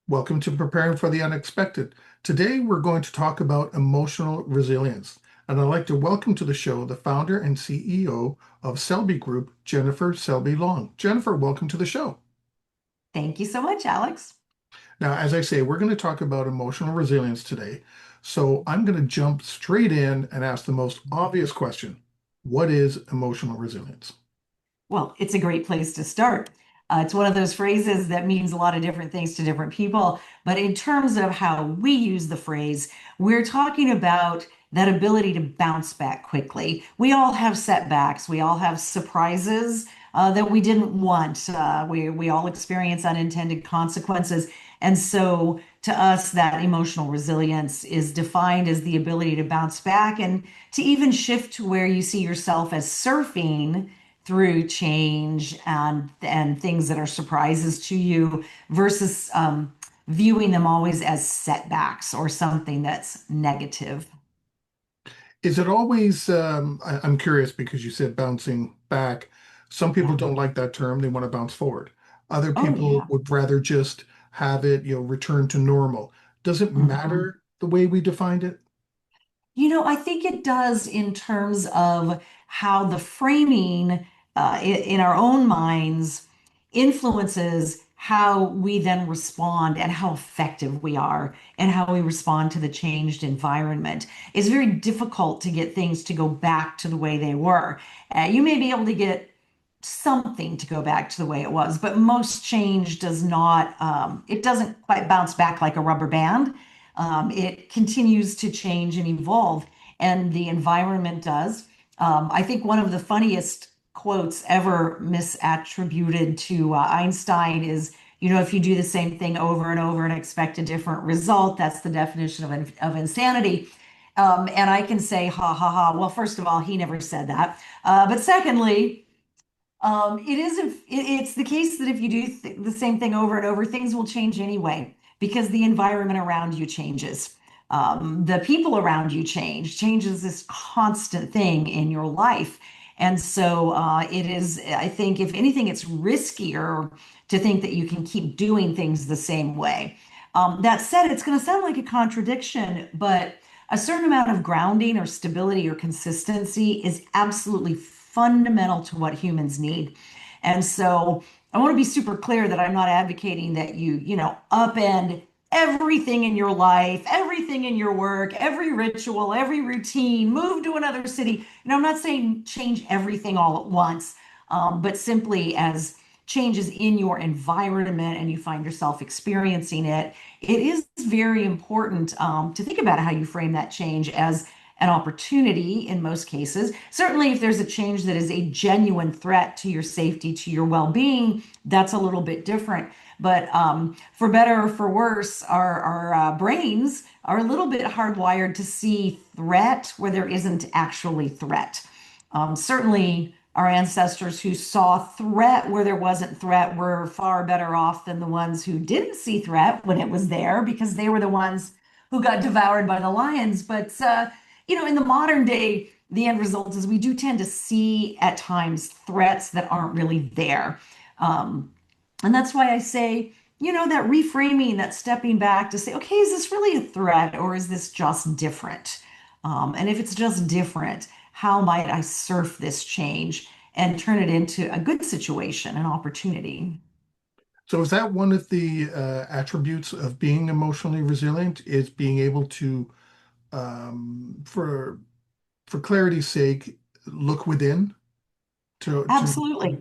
Welcome to Preparing for the Unexpected. Today, we're going to talk about emotional resilience. And I'd like to welcome to the show the founder and CEO of Selby Group, Jennifer Selby Long. Jennifer, welcome to the show. Thank you so much, Alex. Now, as I say, we're going to talk about emotional resilience today. So I'm going to jump straight in and ask the most obvious question. What is emotional resilience? Well, it's a great place to start. It's one of those phrases that means a lot of different things to different people. But in terms of how we use the phrase, we're talking about that ability to bounce back quickly. We all have setbacks, we all have surprises that we didn't want. We all experience unintended consequences. And so to us, that emotional resilience is defined as the ability to bounce back and to even shift to where you see yourself as surfing through change and things that are surprises to you versus viewing them always as setbacks or something that's negative. Is it always, I'm curious because you said bouncing back. Some people Yeah. don't like that term. They want to bounce forward. Other Oh, people yeah. would rather just have it, return to normal. Does it Mhm. matter the way we defined it? I think it does in terms of how the framing in our own minds influences how we then respond and how effective we are and how we respond to the changed environment. It's very difficult to get things to go back to the way they were. You may be able to get something to go back to the way it was, but most change does not, it doesn't quite bounce back like a rubber band. It continues to change and evolve, and the environment does. I think one of the funniest quotes ever misattributed to Einstein is, if you do the same thing over and over and expect a different result, that's the definition of insanity. And I can say, ha ha ha. Well, first of all, he never said that. But secondly, it's the case that if you do the same thing over and over, things will change anyway because the environment around you changes. The people around you changes this constant thing in your life. And so it is, I think, if anything, it's riskier to think that you can keep doing things the same way. That said, it's going to sound like a contradiction, but a certain amount of grounding or stability or consistency is absolutely fundamental to what humans need. And so I want to be super clear that I'm not advocating that you upend everything in your life, everything in your work, every ritual, every routine, move to another city. I'm not saying change everything all at once, but simply as changes in your environment and you find yourself experiencing it, it is very important to think about how you frame that change as an opportunity in most cases. Certainly, if there's a change that is a genuine threat to your safety, to your well being, that's a little bit different. But for better or for worse, our brains are a little bit hardwired to see threat where there isn't actually threat. Certainly, our ancestors who saw threat where there wasn't threat were far better off than the ones who didn't see threat when it was there because they were the ones who got devoured by the lions. But, in the modern day, the end result is we do tend to see at times threats that aren't really there. Um, and that's why I say, that reframing, that stepping back to say, okay, is this really a threat or is this just different? And if it's just different, how might I surf this change and turn it into a good situation, an opportunity? So is that one of the attributes of being emotionally resilient is being able to, for clarity's sake, look within to Absolutely.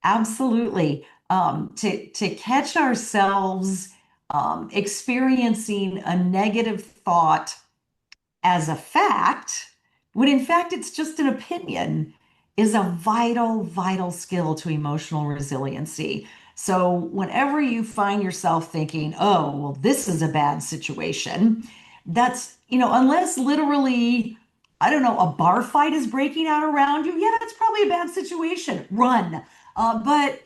Absolutely. To catch ourselves experiencing a negative thought as a fact, when in fact it's just an opinion, is a vital, vital skill to emotional resiliency. So, whenever you find yourself thinking, oh, well, this is a bad situation, unless literally, I don't know, a bar fight is breaking out around you, yeah, that's probably a bad situation. Run. But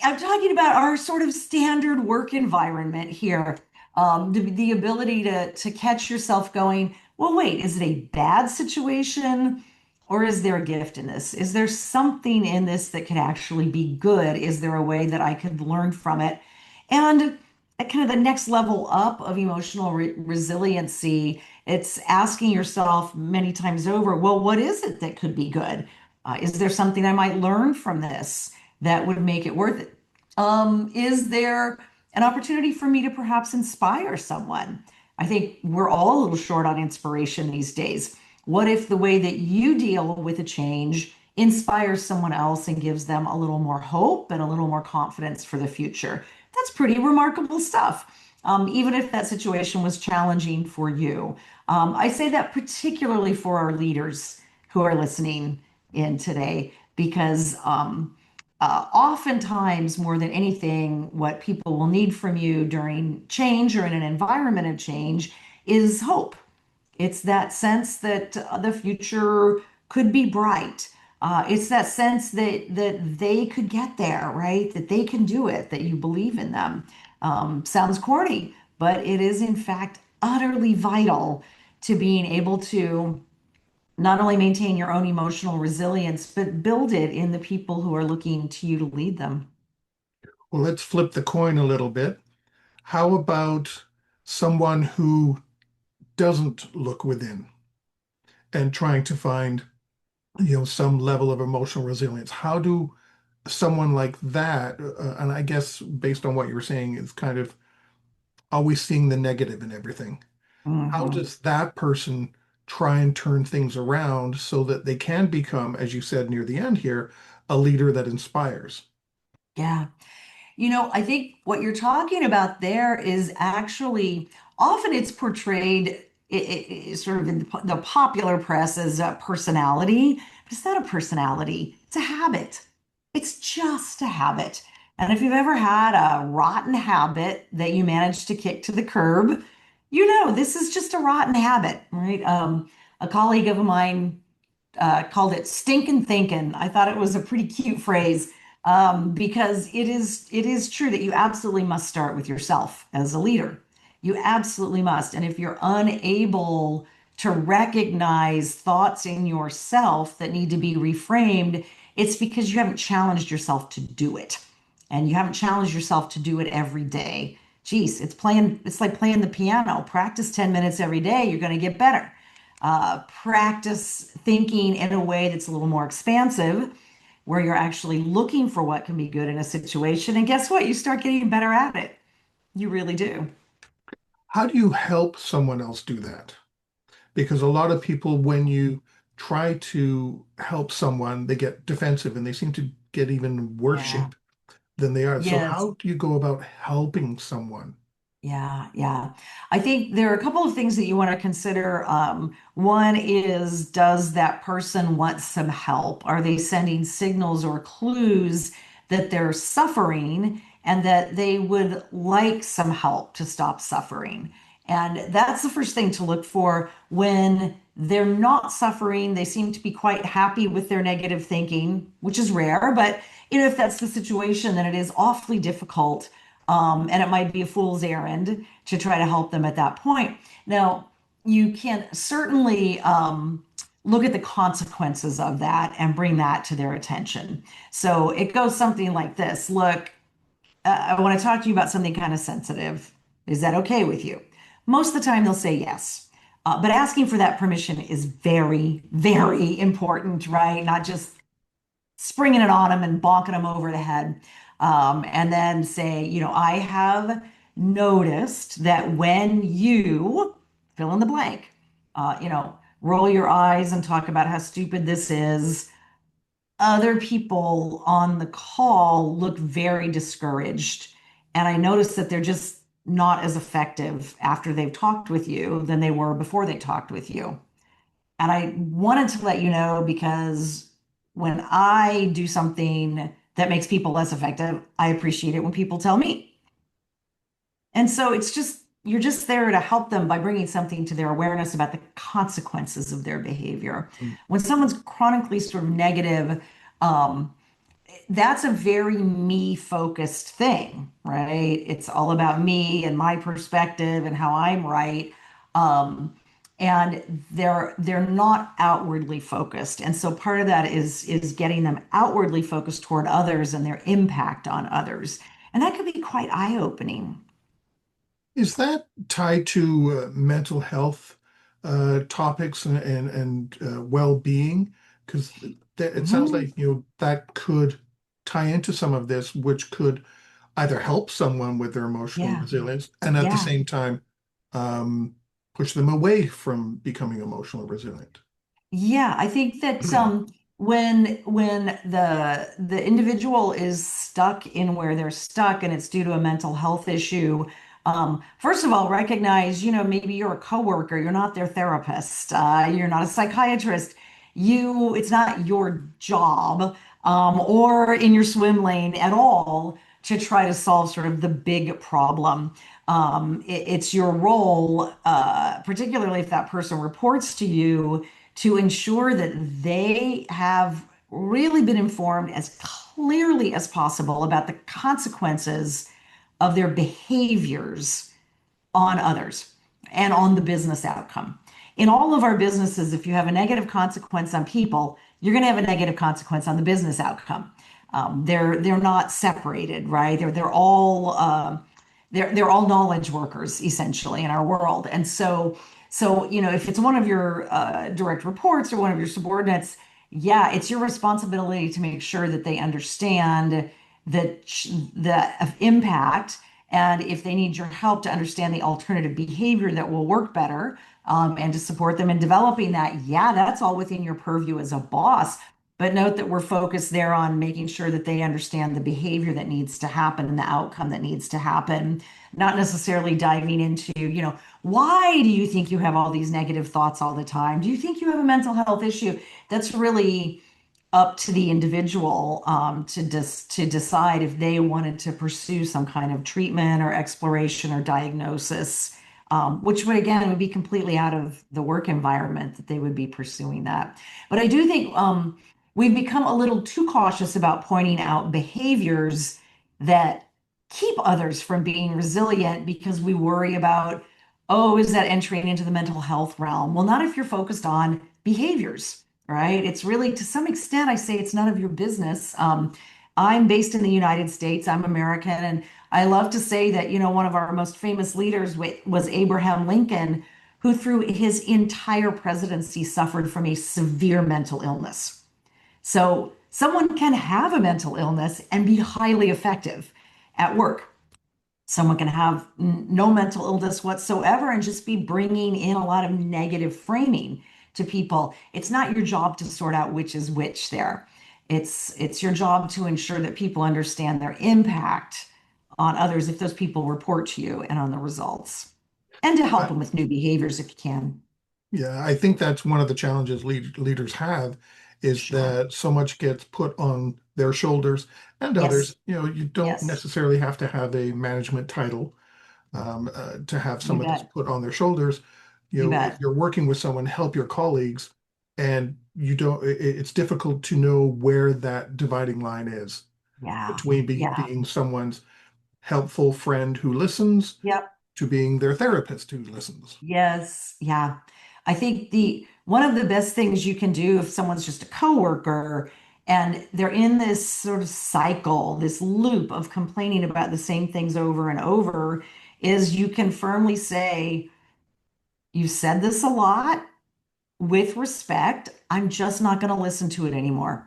I'm talking about our sort of standard work environment here. The ability to catch yourself going, well, wait, is it a bad situation? Or is there a gift in this? Is there something in this that could actually be good? Is there a way that I could learn from it? And at kind of the next level up of emotional resiliency, it's asking yourself many times over, well, what is it that could be good? Is there something I might learn from this that would make it worth it? Is there an opportunity for me to perhaps inspire someone? I think we're all a little short on inspiration these days. What if the way that you deal with a change inspires someone else and gives them a little more hope and a little more confidence for the future? That's pretty remarkable stuff. Even if that situation was challenging for you. I say that particularly for our leaders who are listening in today, because oftentimes, more than anything, what people will need from you during change or in an environment of change is hope. It's that sense that the future could be bright. It's that sense that they could get there, right? That they can do it, that you believe in them. Sounds corny, but it is in fact utterly vital to being able to not only maintain your own emotional resilience, but build it in the people who are looking to you to lead them. Well, let's flip the coin a little bit. How about someone who doesn't look within and trying to find, some level of emotional resilience? How do someone like that, and I guess based on what you were saying, is kind of always seeing the negative in everything. How Mhm. does that person try and turn things around so that they can become, as you said near the end here, a leader that inspires? Yeah. I think what you're talking about there is actually often it's portrayed sort of in the popular press as a personality, but it's not a personality. It's a habit. It's just a habit. And if you've ever had a rotten habit that you managed to kick to the curb, you know this is just a rotten habit, right? A colleague of mine called it stinking thinking. I thought it was a pretty cute phrase, because it is true that you absolutely must start with yourself as a leader. You absolutely must. And if you're unable to recognize thoughts in yourself that need to be reframed, it's because you haven't challenged yourself to do it. And you haven't challenged yourself to do it every day. Geez, it's like playing the piano. Practice 10 minutes every day, you're going to get better. Practice thinking in a way that's a little more expansive, where you're actually looking for what can be good in a situation. And guess what? You start getting better at it. You really do. How do you help someone else do that? Because a lot of people, when you try to help someone, they get defensive and they seem to get even worse Yeah. shape than they are. So Yes. how do you go about helping someone? Yeah, yeah. I think there are a couple of things that you want to consider. One is, does that person want some help? Are they sending signals or clues that they're suffering and that they would like some help to stop suffering? And that's the first thing to look for when they're not suffering. They seem to be quite happy with their negative thinking, which is rare, but if that's the situation, then it is awfully difficult, and it might be a fool's errand to try to help them at that point. Now, you can certainly look at the consequences of that and bring that to their attention. So it goes something like this. Look, I want to talk to you about something kind of sensitive. Is that okay with you? Most of the time, they'll say yes. But asking for that permission is very, very important, right? Not just springing it on them and bonking them over the head. And then say, I have noticed that when you fill in the blank, roll your eyes and talk about how stupid this is, other people on the call look very discouraged. And I noticed that they're just not as effective after they've talked with you than they were before they talked with you. And I wanted to let you know because when I do something that makes people less effective, I appreciate it when people tell me. And so you're just there to help them by bringing something to their awareness about the consequences of their behavior. When someone's chronically sort of negative, um, that's a very me focused thing, right? It's all about me and my perspective and how I'm right. Um, and they're not outwardly focused. And so part of that is getting them outwardly focused toward others and their impact on others. And that could be quite eye-opening. Is that tied to mental health topics and well-being? Because it sounds Mhm. like that could tie into some of this, which could either help someone with their emotional Yeah. resilience and at the Yeah. same time um, push them away from becoming emotional resilient. Yeah, I think that when the individual is stuck in where they're stuck and it's due to a mental health issue, first of all, recognize, maybe you're a coworker, you're not their therapist, you're not a psychiatrist. It's not your job, or in your swim lane at all to try to solve sort of the big problem. It's your role, particularly if that person reports to you, to ensure that they have really been informed as clearly as possible about the consequences of their behaviors on others and on the business outcome. In all of our businesses, if you have a negative consequence on people, you're going to have a negative consequence on the business outcome. They're not separated, right? They're all knowledge workers essentially in our world. And so if it's one of your direct reports or one of your subordinates, yeah, it's your responsibility to make sure that they understand the impact, and if they need your help to understand the alternative behavior that will work better, and to support them in developing that, yeah, that's all within your purview as a boss. But note that we're focused there on making sure that they understand the behavior that needs to happen and the outcome that needs to happen, not necessarily diving into, why do you think you have all these negative thoughts all the time? Do you think you have a mental health issue? That's really up to the individual, to decide if they wanted to pursue some kind of treatment or exploration or diagnosis, which would again would be completely out of the work environment that they would be pursuing that. But I do think we've become a little too cautious about pointing out behaviors that keep others from being resilient because we worry about, oh, is that entering into the mental health realm? Well, not if you're focused on behaviors, right? It's really, to some extent, I say it's none of your business. I'm based in the United States. I'm American, and I love to say that, one of our most famous leaders was Abraham Lincoln, who through his entire presidency suffered from a severe mental illness. So someone can have a mental illness and be highly effective at work. Someone can have no mental illness whatsoever and just be bringing in a lot of negative framing to people. It's not your job to sort out which is which there. It's your job to ensure that people understand their impact on others if those people report to you and on the results, and to help I, them with new behaviors if you can. yeah, I think that's one of the challenges leaders have is Sure. that so much gets put on their shoulders and Yes. others. You don't Yes. necessarily have to have a management title to have You some of this bet. put on their shoulders. You If bet. you're working with someone, help your colleagues, and you don't, it's difficult to know where that dividing line is Yeah. between Yeah. being someone's helpful friend who listens Yep. to being their therapist who listens. Yes, yeah. I think the one of the best things you can do if someone's just a coworker and they're in this sort of cycle, this loop of complaining about the same things over and over, is you can firmly say, "You said this a lot with respect. I'm just not going to listen to it anymore.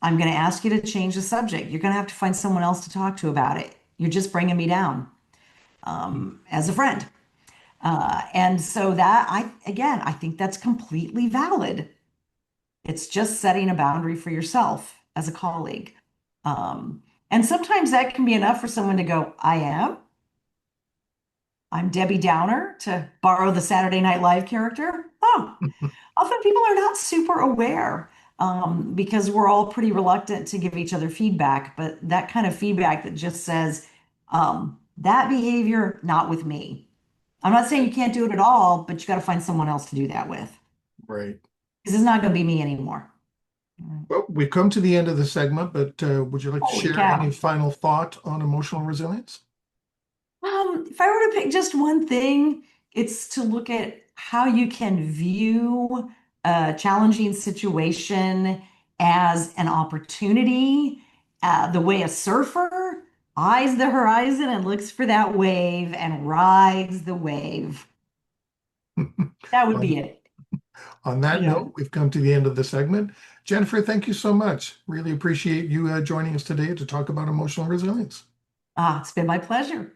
I'm going to ask you to change the subject. You're going to have to find someone else to talk to about it. You're just bringing me down, as a friend." And so that I think that's completely valid. It's just setting a boundary for yourself as a colleague. And sometimes that can be enough for someone to go, I'm Debbie Downer, to borrow the Saturday Night Live character. Oh, often people are not super aware, because we're all pretty reluctant to give each other feedback, but that kind of feedback that just says, that behavior, not with me. I'm not saying you can't do it at all, but you got to find someone else to do that with, Right. because it's not going to be me anymore. Well, we've come to the end of the segment, but would you like to Holy share any cow. final thought on emotional resilience? If I were to pick just one thing, it's to look at how you can view a challenging situation as an opportunity, the way a surfer eyes the horizon and looks for that wave and rides the wave. That would On, be it. on that Yeah. note, we've come to the end of the segment. Jennifer, thank you so much. Really appreciate you joining us today to talk about emotional resilience. It's been my pleasure.